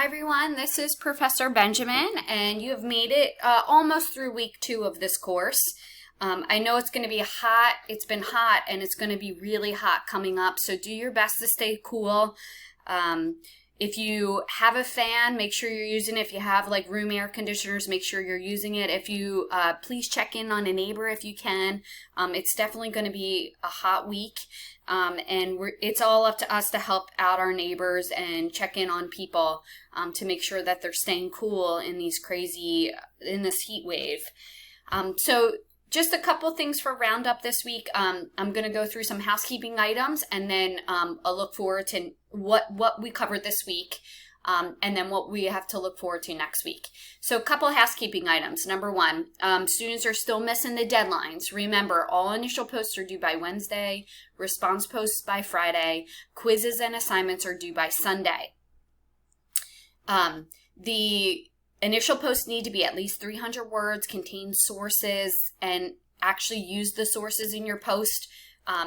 everyone, this is Professor Benjamin, and you have made it almost through week 2 of this course. I know it's going to be hot, it's been hot, and it's going to be really hot coming up, so do your best to stay cool. If you have a fan, make sure you're using it. If you have like room air conditioners, make sure you're using it. If you, please check in on a neighbor if you can. It's definitely going to be a hot week. It's all up to us to help out our neighbors and check in on people to make sure that they're staying cool in this heat wave. So just a couple things for Roundup this week. I'm going to go through some housekeeping items, and then I'll look forward to what we covered this week, and then what we have to look forward to next week. So a couple housekeeping items. Number 1, students are still missing the deadlines. Remember, all initial posts are due by Wednesday, response posts by Friday, quizzes and assignments are due by Sunday. The initial posts need to be at least 300 words, contain sources, and actually use the sources in your post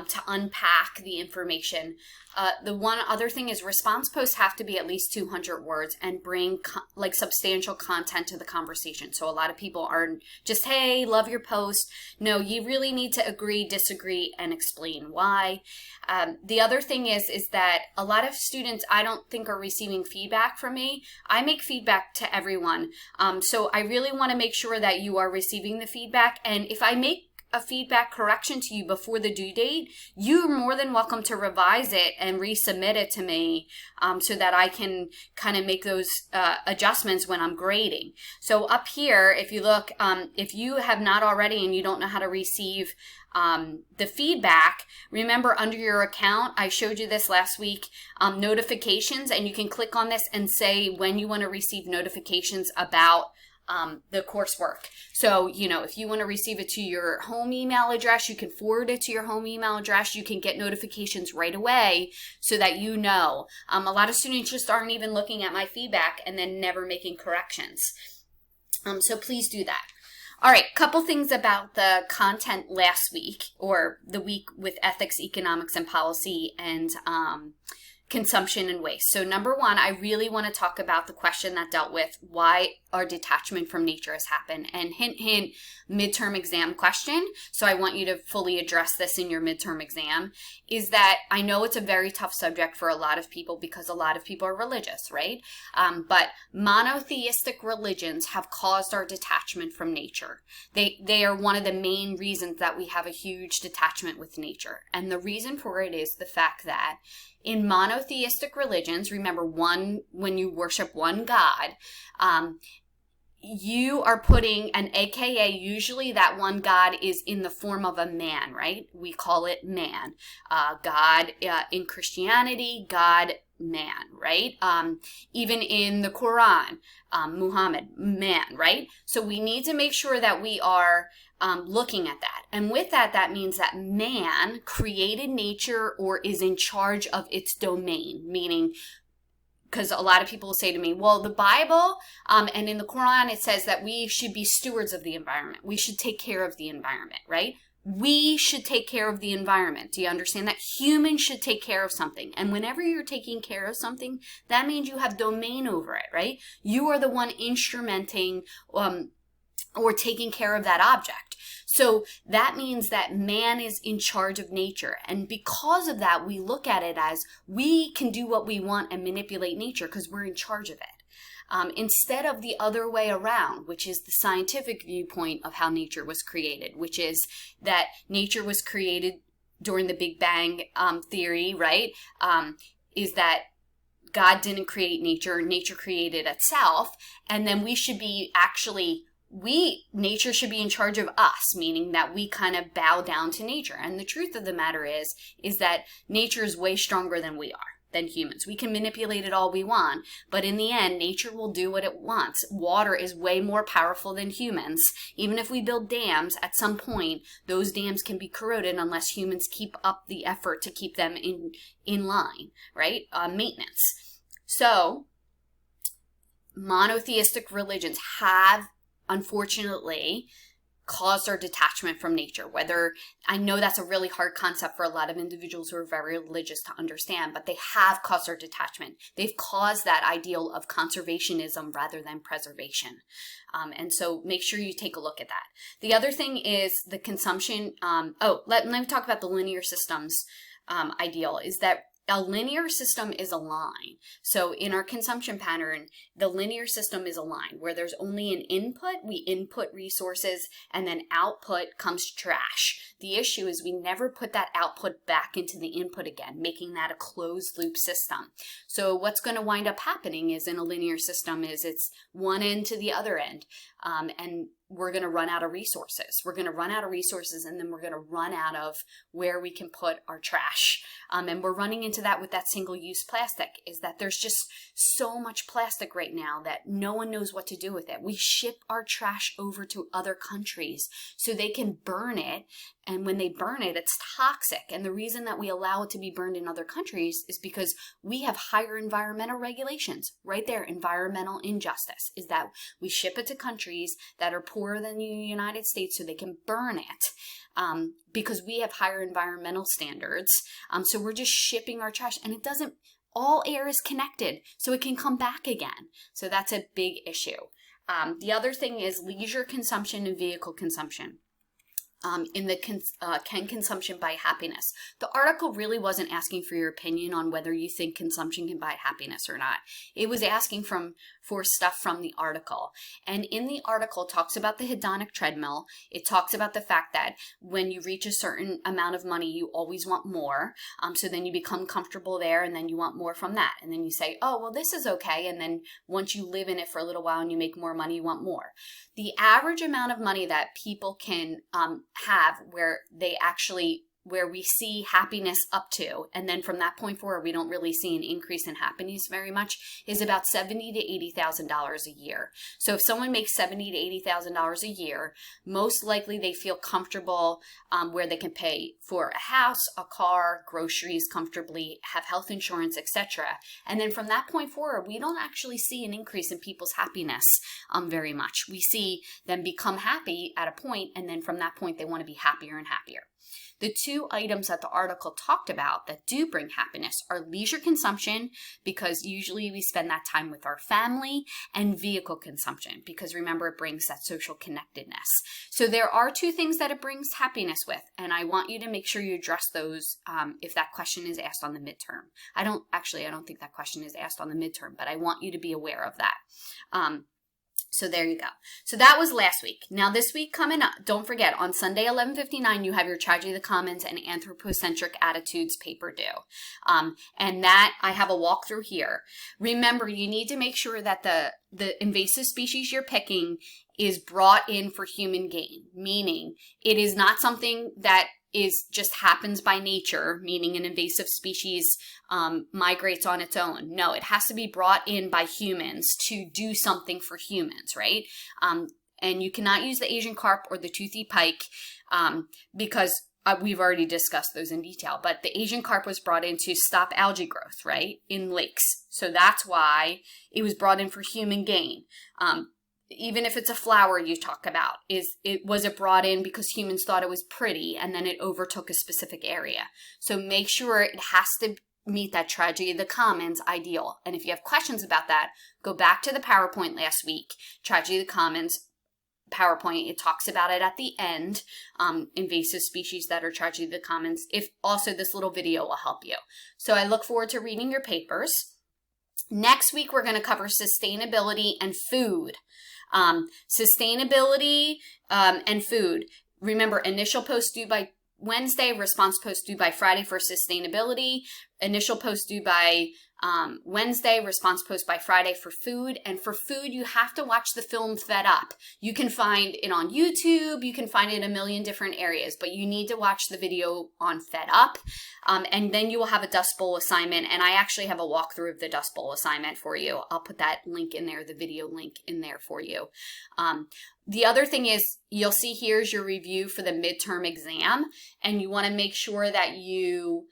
to unpack the information. The one other thing is response posts have to be at least 200 words and bring substantial content to the conversation. So a lot of people are just, hey, love your post. No, you really need to agree, disagree, and explain why. The other thing is that a lot of students I don't think are receiving feedback from me. I make feedback to everyone. So I really want to make sure that you are receiving the feedback. And if I make a feedback correction to you before the due date, you're more than welcome to revise it and resubmit it to me so that I can kind of make those adjustments when I'm grading. So up here, if you look, if you have not already and you don't know how to receive the feedback, remember under your account, I showed you this last week, notifications, and you can click on this and say when you want to receive notifications about the coursework. So, if you want to receive it to your home email address, you can forward it to your home email address. You can get notifications right away so that you know. A lot of students just aren't even looking at my feedback and then never making corrections. So please do that. All right, couple things about the content last week, or the week with ethics, economics, and policy, and consumption and waste. So number 1, I really want to talk about the question that dealt with why our detachment from nature has happened. And hint, hint, midterm exam question. So I want you to fully address this in your midterm exam, is that I know it's a very tough subject for a lot of people because a lot of people are religious, right? But monotheistic religions have caused our detachment from nature. They are one of the main reasons that we have a huge detachment with nature. And the reason for it is the fact that in monotheistic religions, remember, when you worship one God, you are putting an AKA, usually that one God is in the form of a man, right? We call it man. God in Christianity, God, man, right? Even in the Quran, Muhammad, man, right? So we need to make sure that we are looking at that. And with that, that means that man created nature or is in charge of its domain, meaning, because a lot of people will say to me, well, the Bible and in the Quran, it says that we should be stewards of the environment. We should take care of the environment, right? We should take care of the environment. Do you understand that? Humans should take care of something. And whenever you're taking care of something, that means you have domain over it, right? You are the one instrumenting or taking care of that object. So that means that man is in charge of nature. And because of that, we look at it as we can do what we want and manipulate nature because we're in charge of it. Instead of the other way around, which is the scientific viewpoint of how nature was created, which is that nature was created during the Big Bang theory, right? Is that God didn't create nature, nature created itself, and then we should be nature should be in charge of us, meaning that we kind of bow down to nature. And the truth of the matter is that nature is way stronger than we are, than humans. We can manipulate it all we want, but in the end, nature will do what it wants. Water is way more powerful than humans. Even if we build dams, at some point, those dams can be corroded unless humans keep up the effort to keep them in line, right? Maintenance. So, monotheistic religions have, unfortunately, caused our detachment from nature. Whether, I know that's a really hard concept for a lot of individuals who are very religious to understand, but they have caused our detachment. They've caused that ideal of conservationism rather than preservation. And so make sure you take a look at that. The other thing is the consumption. Let me talk about the linear systems ideal, is that a linear system is a line. So in our consumption pattern, the linear system is a line where there's only an input, we input resources, and then output comes trash. The issue is we never put that output back into the input again, making that a closed loop system. So what's going to wind up happening is in a linear system is it's one end to the other end. And we're going to run out of resources. We're going to run out of resources, and then we're going to run out of where we can put our trash. And we're running into that with that single-use plastic, is that there's just so much plastic right now that no one knows what to do with it. We ship our trash over to other countries so they can burn it. And when they burn it, it's toxic. And the reason that we allow it to be burned in other countries is because we have higher environmental regulations. Right there, environmental injustice is that we ship it to countries that are poorer than the United States so they can burn it because we have higher environmental standards. So we're just shipping our trash, and it doesn't, all air is connected, so it can come back again. So that's a big issue. The other thing is leisure consumption and vehicle consumption. In the can consumption buy happiness? The article really wasn't asking for your opinion on whether you think consumption can buy happiness or not. It was asking for stuff from the article. And in the article, it talks about the hedonic treadmill. It talks about the fact that when you reach a certain amount of money, you always want more. So then you become comfortable there, and then you want more from that. And then you say, oh, well, this is okay. And then once you live in it for a little while and you make more money, you want more. The average amount of money that people can have where we see happiness up to, and then from that point forward we don't really see an increase in happiness very much, is about $70,000 to $80,000 a year. So if someone makes $70,000 to $80,000 a year, most likely they feel comfortable where they can pay for a house, a car, groceries comfortably, have health insurance, etc. And then from that point forward, we don't actually see an increase in people's happiness very much. We see them become happy at a point, and then from that point they want to be happier and happier. The two items that the article talked about that do bring happiness are leisure consumption, because usually we spend that time with our family, and vehicle consumption, because remember, it brings that social connectedness. So there are two things that it brings happiness with, and I want you to make sure you address those if that question is asked on the midterm. I don't think that question is asked on the midterm, but I want you to be aware of that. So there you go. So that was last week. Now this week coming up, don't forget, on Sunday 11:59, you have your Tragedy of the Commons and Anthropocentric Attitudes paper due. And that, I have a walkthrough here. Remember, you need to make sure that the invasive species you're picking is brought in for human gain, meaning it is not something that just happens by nature, meaning an invasive species migrates on its own. No, it has to be brought in by humans to do something for humans, right? And you cannot use the Asian carp or the toothy pike because we've already discussed those in detail. But the Asian carp was brought in to stop algae growth, right, in lakes. So that's why it was brought in for human gain. Even if it's a flower you talk about, was it brought in because humans thought it was pretty and then it overtook a specific area? So make sure it has to meet that Tragedy of the Commons ideal. And if you have questions about that, go back to the PowerPoint last week, Tragedy of the Commons PowerPoint. It talks about it at the end, invasive species that are Tragedy of the Commons. If also this little video will help you. So I look forward to reading your papers. Next week, we're going to cover sustainability and food. Sustainability and food. Remember, initial post due by Wednesday, response post due by Friday for sustainability, initial post due by Wednesday, response post by Friday for food. And for food, you have to watch the film Fed Up. You can find it on YouTube. You can find it in a million different areas, but you need to watch the video on Fed Up. And then you will have a Dust Bowl assignment. And I actually have a walkthrough of the Dust Bowl assignment for you. I'll put that link in there, the video link in there for you. The other thing is, you'll see here's your review for the midterm exam. And you want to make sure that you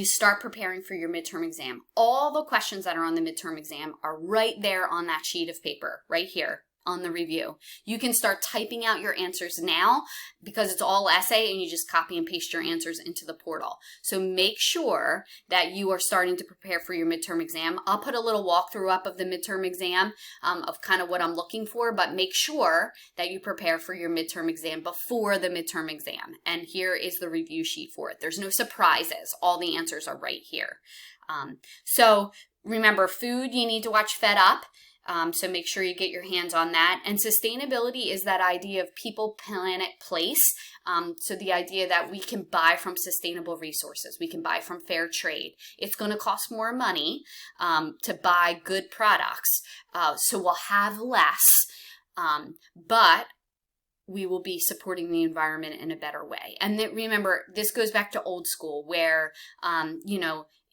start preparing for your midterm exam. All the questions that are on the midterm exam are right there on that sheet of paper, right here on the review. You can start typing out your answers now because it's all essay and you just copy and paste your answers into the portal. So make sure that you are starting to prepare for your midterm exam. I'll put a little walkthrough up of the midterm exam of kind of what I'm looking for, but make sure that you prepare for your midterm exam before the midterm exam. And here is the review sheet for it. There's no surprises. All the answers are right here. So remember, food, you need to watch Fed Up. So make sure you get your hands on that. And sustainability is that idea of people, planet, place. So the idea that we can buy from sustainable resources. We can buy from fair trade. It's going to cost more money to buy good products. So we'll have less, but we will be supporting the environment in a better way. And then remember, this goes back to old school where,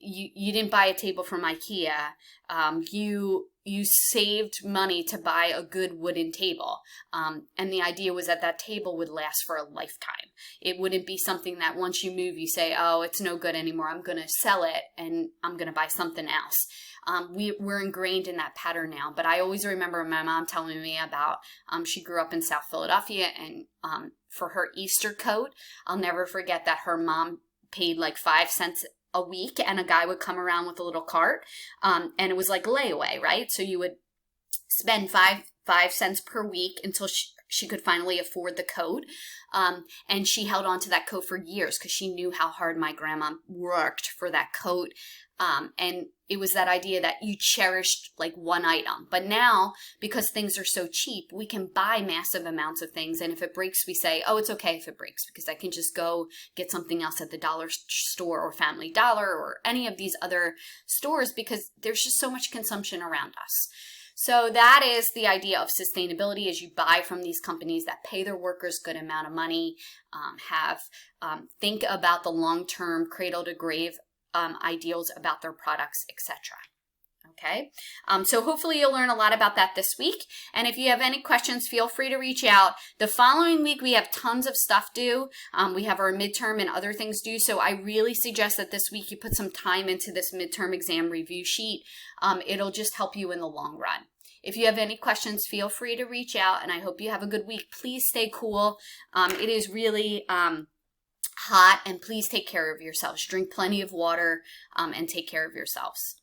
you didn't buy a table from IKEA. You saved money to buy a good wooden table. And the idea was that that table would last for a lifetime. It wouldn't be something that once you move, you say, oh, it's no good anymore. I'm going to sell it and I'm going to buy something else. We're ingrained in that pattern now. But I always remember my mom telling me about, she grew up in South Philadelphia, and for her Easter coat, I'll never forget that her mom paid like 5 cents a week, and a guy would come around with a little cart, and it was like layaway, right? So you would spend five cents per week until she could finally afford the coat, and she held on to that coat for years because she knew how hard my grandma worked for that coat, and it was that idea that you cherished like one item. But now, because things are so cheap, we can buy massive amounts of things. And if it breaks, we say, oh, it's okay if it breaks because I can just go get something else at the dollar store or Family Dollar or any of these other stores because there's just so much consumption around us. So that is the idea of sustainability, is you buy from these companies that pay their workers good amount of money, think about the long-term cradle to grave ideals about their products, etc. Okay, so hopefully you'll learn a lot about that this week. And if you have any questions, feel free to reach out. The following week, we have tons of stuff due. We have our midterm and other things due. So I really suggest that this week you put some time into this midterm exam review sheet. It'll just help you in the long run. If you have any questions, feel free to reach out, and I hope you have a good week. Please stay cool. It is really hot, and please take care of yourselves. Drink plenty of water and take care of yourselves.